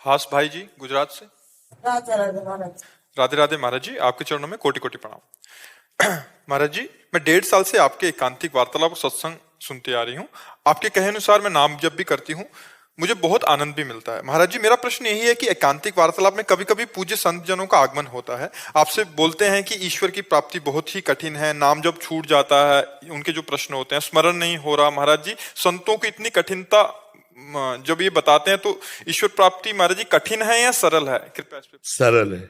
हास भाई जी गुजरात से। राधे राधे महाराज। राधे राधे महाराज जी, आपके चरणों में कोटि कोटि प्रणाम। महाराज जी, मैं 1.5 साल से आपके एकांतिक वार्तालाप और सत्संग सुनते आ रही हूँ। आपके कहे अनुसार मैं नाम जप भी करती हूँ, मुझे बहुत आनंद भी मिलता है। महाराज जी, मेरा प्रश्न यही है कि एकांतिक वार्तालाप में कभी कभी पूज्य संत जनों का आगमन होता है, आपसे बोलते हैं कि ईश्वर की प्राप्ति बहुत ही कठिन है, नाम जब छूट जाता है, उनके जो प्रश्न होते हैं, स्मरण नहीं हो रहा। महाराज जी, संतों की इतनी कठिनता जब ये बताते हैं तो ईश्वर प्राप्ति महाराज जी कठिन है या सरल है? कृपया इस पे। सरल है।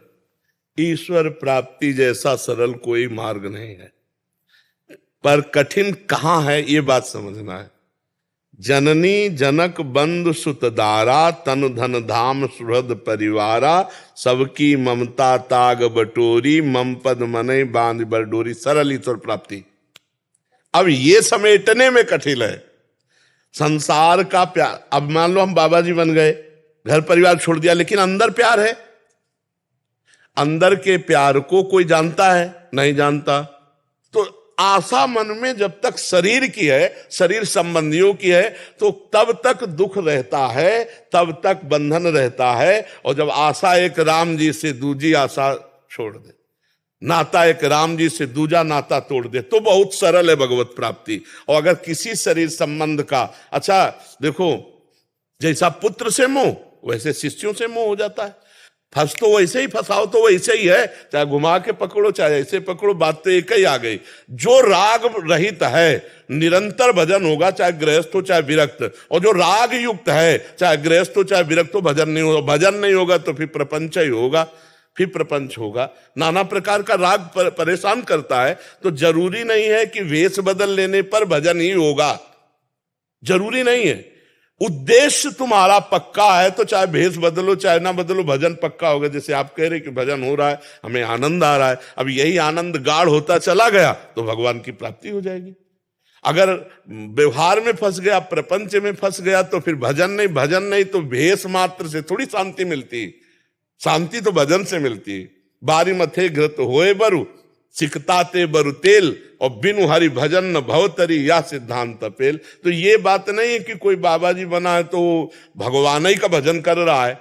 ईश्वर प्राप्ति जैसा सरल कोई मार्ग नहीं है, पर कठिन कहां है ये बात समझना है। जननी जनक बंधु सुत दारा, तन धन धाम सुहृद परिवारा, सबकी ममता ताग बटोरी, मम पद मने बांध बरडोरी। सरल ईश्वर प्राप्ति। अब ये समेटने में कठिन है। संसार का प्यार, अब मान लो हम बाबा जी बन गए, घर परिवार छोड़ दिया, लेकिन अंदर प्यार है। अंदर के प्यार को कोई जानता है? नहीं जानता। तो आशा मन में जब तक शरीर की है, शरीर संबंधियों की है, तो तब तक दुख रहता है, तब तक बंधन रहता है। और जब आशा एक राम जी से दूजी आशा छोड़ दे, नाता एक राम जी से दूजा नाता तोड़ दे, तो बहुत सरल है भगवत प्राप्ति। और अगर किसी शरीर संबंध का, अच्छा देखो, जैसा पुत्र से मोह वैसे शिष्यों से मोह हो जाता है। फंस तो वैसे ही, फंसाओ तो वैसे ही है, चाहे घुमा के पकड़ो चाहे ऐसे पकड़ो, बात तो एक ही आ गई। जो राग रहित है निरंतर भजन होगा, चाहे गृहस्थ हो चाहे विरक्त। और जो राग युक्त है, चाहे गृहस्थ हो चाहे विरक्त हो, भजन नहीं होगा। भजन नहीं होगा तो फिर प्रपंच ही होगा, फिर प्रपंच होगा। नाना प्रकार का राग परेशान करता है। तो जरूरी नहीं है कि वेश बदल लेने पर भजन ही होगा, जरूरी नहीं है। उद्देश्य तुम्हारा पक्का है तो चाहे भेष बदलो चाहे ना बदलो, भजन पक्का होगा। जैसे आप कह रहे कि भजन हो रहा है, हमें आनंद आ रहा है, अब यही आनंद गाढ़ होता चला गया तो भगवान की प्राप्ति हो जाएगी। अगर व्यवहार में फंस गया, प्रपंच में फंस गया, तो फिर भजन नहीं तो भेष मात्र से थोड़ी शांति मिलती। शांति तो भजन से मिलती। बारी मथे घृत होए बरु, सिकताते बरु तेल, और बिनु हरि भजन न भवतरी, या सिद्धांत पेल। तो ये बात नहीं है कि कोई बाबा जी बना है तो भगवान ही का भजन कर रहा है।